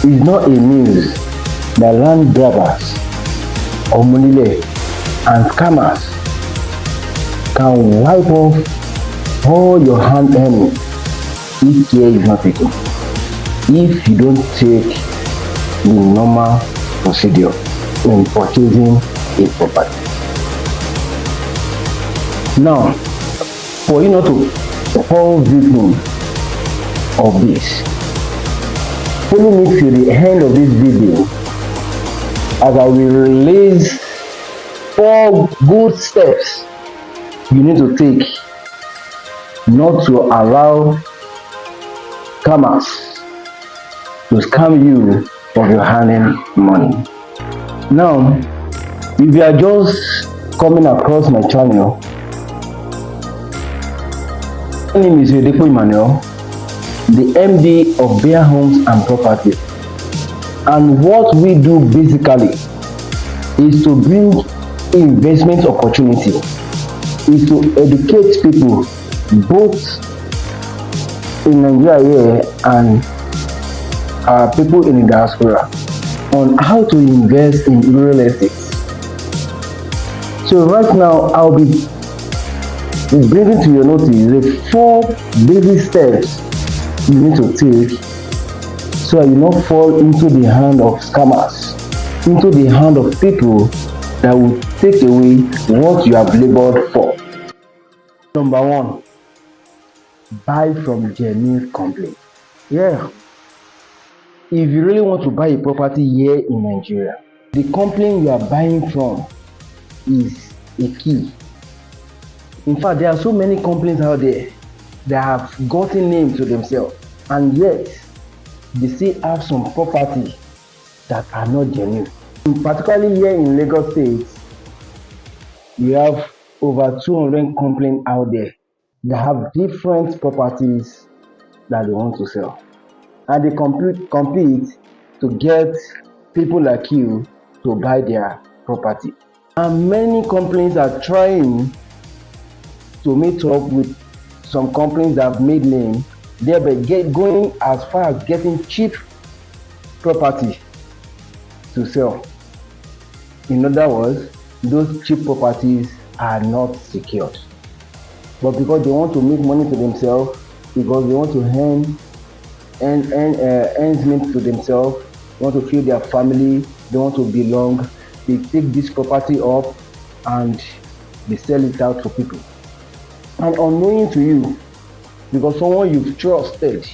It's not a news that land grabbers, omonile, and scammers can wipe off all your hand earnings if care is not taken, if you don't take the normal procedure in purchasing a property. Now, for you not to fall victim of this, follow me till the end of this video as I will release 4 good steps you need to take not to allow scammers to scam you of your hard-earned money. Now, if you are just coming across my channel, my name is Oyedepo, the MD of Bear Homes and Properties, and what we do basically is to bring investment opportunity, is to educate people both in Nigeria here and people in the diaspora on how to invest in real estate. So right now I'll be bringing to your notice the 4 basic steps you need to take so that you not fall into the hand of scammers, into the hand of people that will take away what you have labored for. Number 1, buy from genuine company. Yeah, if you really want to buy a property here in Nigeria, the company you are buying from is a key. In fact, there are so many companies out there that have gotten names to themselves, and yet they still have some property that are not genuine. Particularly here in Lagos State, we have over 200 companies out there that have different properties that they want to sell, and they compete to get people like you to buy their property. And many companies are trying to meet up with some companies that have made name, thereby going as far as getting cheap property to sell. In other words, those cheap properties are not secured, but because they want to make money to themselves, because they want to earn meet to themselves, they want to feed their family, they want to belong, they take this property up and they sell it out to people. And unknowing to you, because someone you've trusted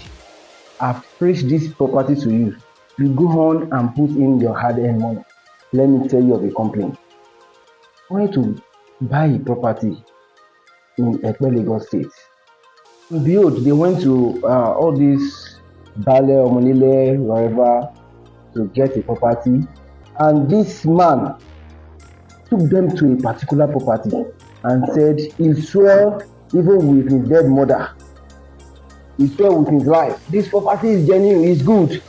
have preached this property to you, you go on and put in your hard-earned money. Let me tell you of a company. I wanted to buy a property in Epe, Lagos State. Behold, they went to all these Bale, Omonile, wherever to get a property, and this man took them to a particular property and said he swore even with his dead mother, he swore with his life, this property is genuine, it's good.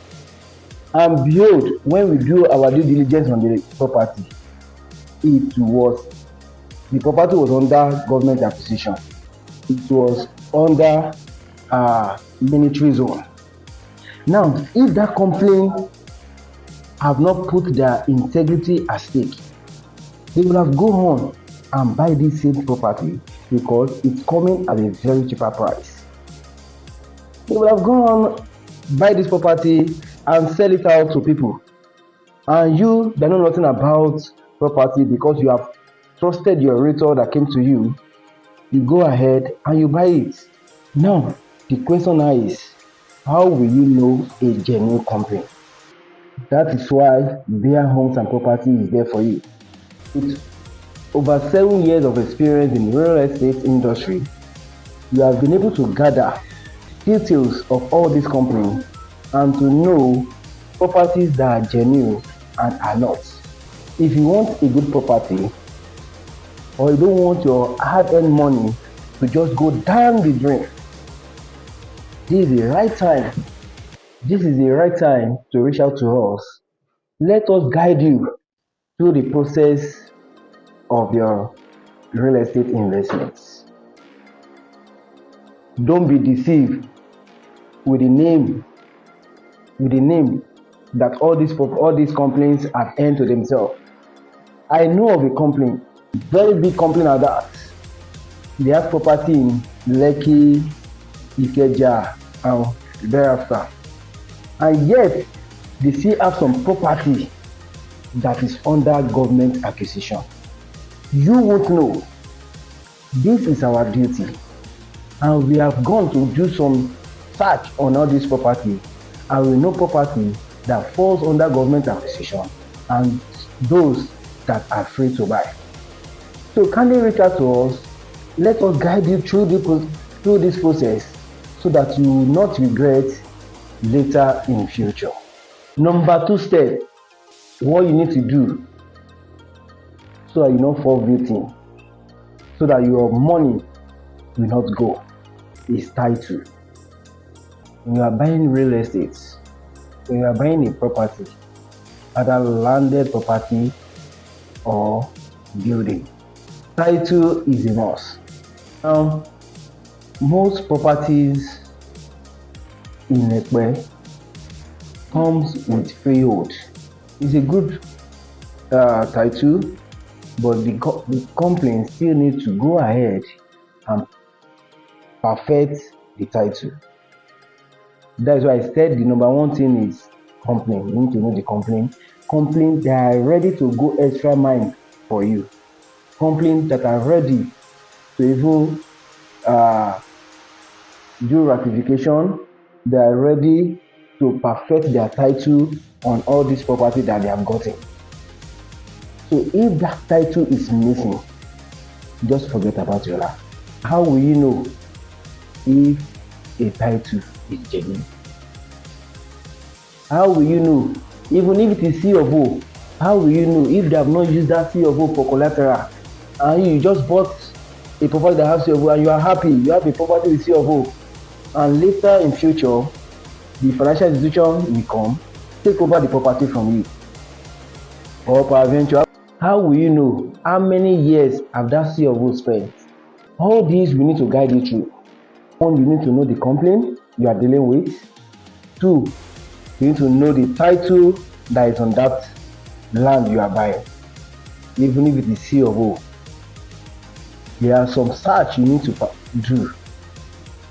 And behold, when we do our due diligence on the property, the property was under government acquisition. It was under military zone. Now, if that company have not put their integrity at stake, they will have gone on and buy this same property because it's coming at a very cheaper price. They will have gone on, buy this property and sell it out to people. And you that know nothing about property, because you have trusted your realtor that came to you, you go ahead and you buy it. Now, the question now is, how will you know a genuine company? That is why Bear Homes and Property is there for you. With over 7 years of experience in the real estate industry, you have been able to gather details of all these companies and to know properties that are genuine and are not. If you want a good property, or you don't want your hard-earned money to just go down the drain, this is the right time. This is the right time to reach out to us. Let us guide you through the process of your real estate investments. Don't be deceived with the name that all these complaints have earned to themselves. I know of a complaint, very big complaint at that. They have property in Lekki, Ikeja, and thereafter, and yet they still have some property that is under government acquisition. You won't know. This is our duty, and we have gone to do some search on all this property, and we know property that falls under government acquisition and those that are free to buy. So kindly reach out to us. Let us guide you through this process so that you will not regret later in future. Number 2 step, what you need to do so that you not fall victim, so that your money will not go, is title. When you are buying real estate, when you are buying a property, either landed property or building, title is a must. Now, most properties in Ekpe comes with freehold. It's a good title, but the company still needs to go ahead and perfect the title. That's why I said the number one thing is company. You need to know the company. Company that are ready to go extra mile for you. Company that are ready to even do ratification. They are ready to perfect their title on all this property that they have gotten. So if that title is missing, just forget about your life. How will you know if a title is genuine? How will you know? Even if it is C of O, how will you know if they have not used that C of O for collateral and you just bought a property that has C of O and you are happy, you have a property with C of O, and later in future the financial institution will come take over the property from you, or peradventure, how will you know how many years have that C of O spent? All these we need to guide you through. One, you need to know the complaint you are dealing with. 2, you need to know the title that is on that land you are buying, even if it is C of O. There are some search you need to do.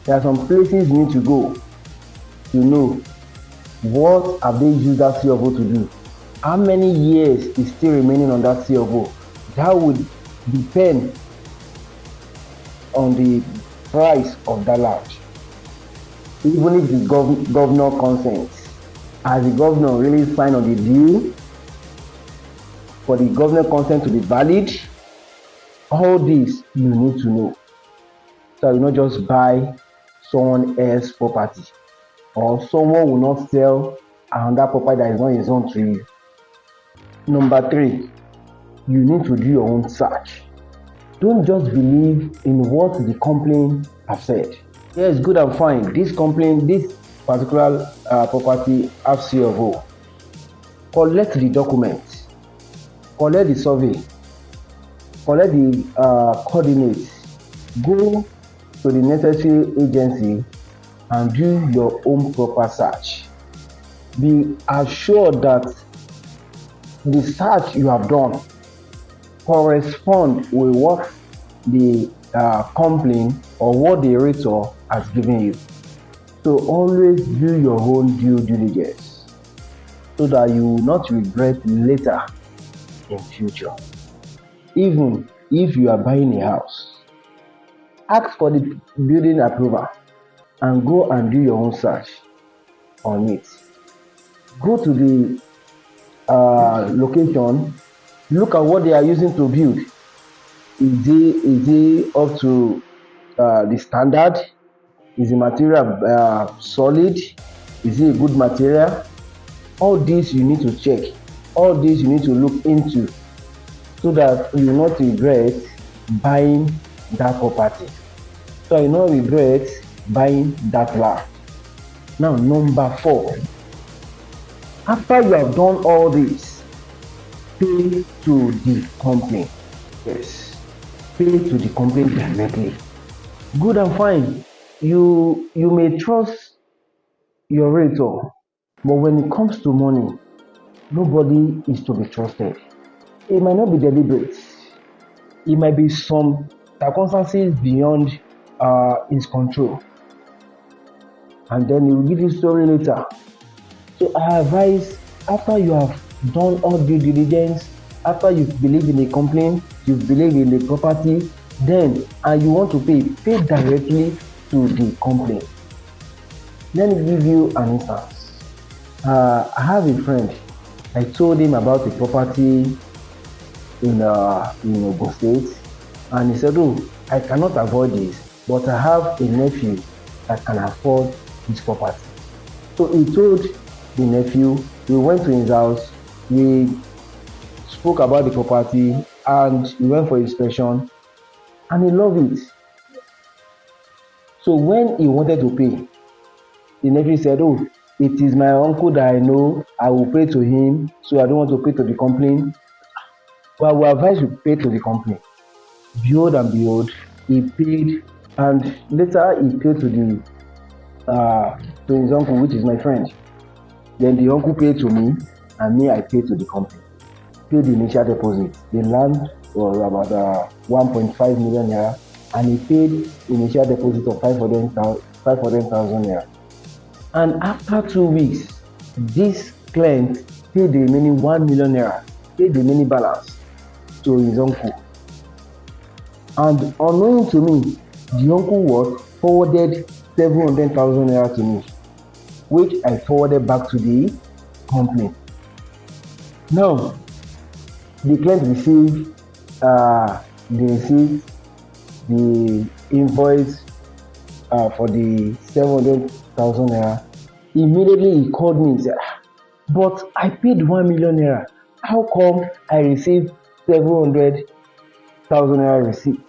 There are some places you need to go to know what have they used that C of O to do. How many years is still remaining on that C of O? That would depend on the price of that land. Even if the governor consents, has the governor really signed on the deal for the governor consent to be valid? All this you need to know, so you not just buy someone else's property, or someone will not sell another property that is not his own to you. Number 3, you need to do your own search. Don't just believe in what the complaint have said. Yes, good and fine, this complaint, this particular property have C of O. Collect the documents, collect the survey, collect the coordinates, go to the necessary agency and do your own proper search. Be assured that the search you have done correspond with what the complaint or what the rater has given you. So always do your own due diligence so that you will not regret later in future. Even if you are buying a house, ask for the building approval and go and do your own search on it. Go to the location, look at what they are using to build. Is it up to the standard? Is the material solid? Is it a good material? All this you need to check. All this you need to look into so that you will not regret buying that property. So you will not regret buying that land. Now, number 4, after you have done all this, pay to the company. Yes, pay to the company directly. Good and fine. You may trust your rater, But when it comes to money, nobody is to be trusted. It might not be deliberate. It might be some circumstances beyond his control. And then he will give you story later. So I advise, after you have done all due diligence, after you believe in a company, you believe in the property, then and you want to pay directly to the company. Let me give you an instance. I have a friend. I told him about the property in Ogun State, and he said, "Oh, I cannot avoid this, but I have a nephew that can afford this property." So he told the nephew, we went to his house, we spoke about the property, and we went for inspection, and he loved it. So when he wanted to pay, the nephew said, "Oh, it is my uncle that I know, I will pay to him, so I don't want to pay to the company." But I will advise you pay to the company. Behold and behold, he paid, and later he paid to his uncle, which is my friend. Then the uncle paid to me, and me I paid to the company. Paid the initial deposit. The land was about 1.5 million naira, and he paid initial deposit of 500,000 naira. And after 2 weeks, this client paid the remaining 1 million naira, paid the remaining balance to his uncle. And unknown to me, the uncle forwarded 700,000 naira to me, which I forwarded back to the company. Now, the client received the invoice for the 700,000 naira. Immediately he called me and said, "But I paid 1 million naira. How come I received 700,000 naira receipt?"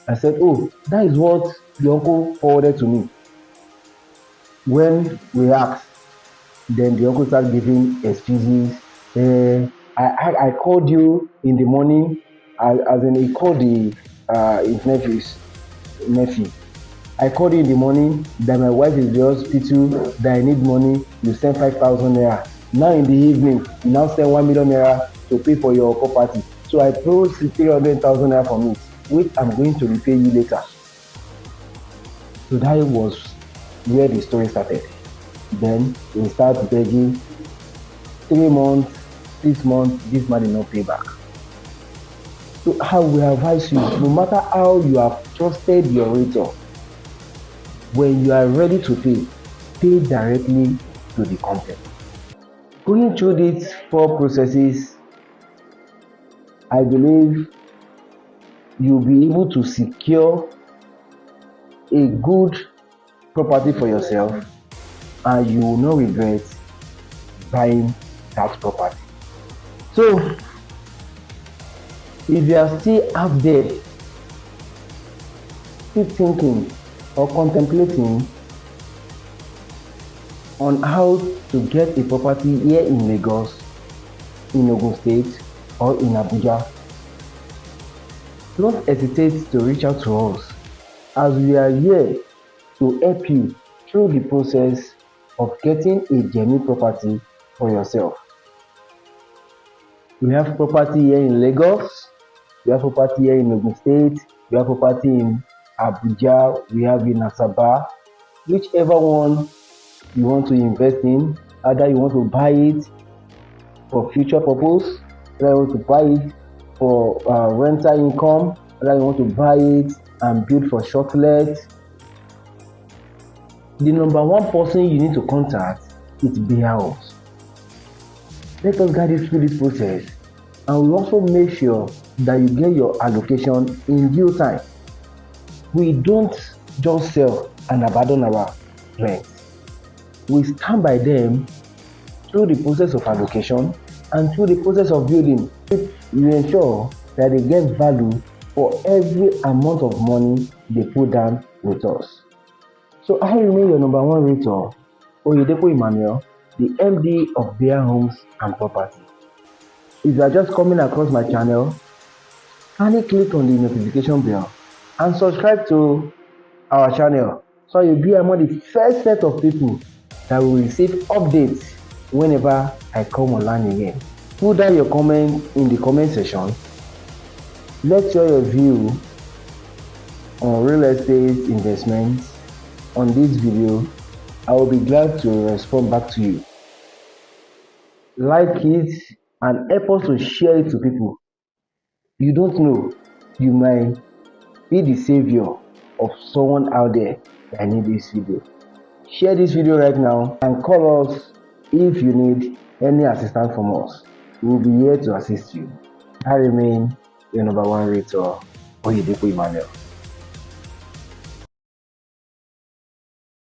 I said, "Oh, that is what the uncle forwarded to me." When we asked, then the uncle started giving excuses. I called you in the morning, as in he called his nephew. "I called you in the morning that my wife is in the hospital, that I need money. You send 5,000 naira. Now in the evening, you now send 1 million naira to pay for your property. So I told 300,000 naira from it, which I'm going to repay you later." So that was where the story started. Then we start begging. 3 months, 6 months, this man did not pay back. So I will advise you, no matter how you have trusted your realtor, when you are ready to pay directly to the company. Going through these 4 processes, I believe you'll be able to secure a good property for yourself, and you will not regret buying that property. So if you are still out there, still thinking or contemplating on how to get a property here in Lagos, in Ogun State, or in Abuja, don't hesitate to reach out to us, as we are here to help you through the process of getting a genuine property for yourself. We have property here in Lagos, we have property here in Ogun State, we have property in Abuja, we have in Asaba. Whichever one you want to invest in, either you want to buy it for future purpose, either you want to buy it for rental income, either you want to buy it and build for short let. The number one person you need to contact is House. Let us guide you through this process, and we also make sure that you get your allocation in due time. We don't just sell and abandon our rent. We stand by them through the process of allocation and through the process of building. We ensure that they get value for every amount of money they put down with us. So I remain your number one realtor, Oyedepo Emmanuel, the MD of Bear Homes and Property. If you are just coming across my channel, kindly click on the notification bell and subscribe to our channel, so you'll be among the first set of people that will receive updates whenever I come online again. Put down your comment in the comment section. Let's share your view on real estate investments on this video. I will be glad to respond back to you. Like it and help us to share it to people. You don't know, you might be the savior of someone out there that need this video. Share this video right now and call us if you need any assistance from us. We will be here to assist you. I remain your number one rater, Oyedepo Emmanuel.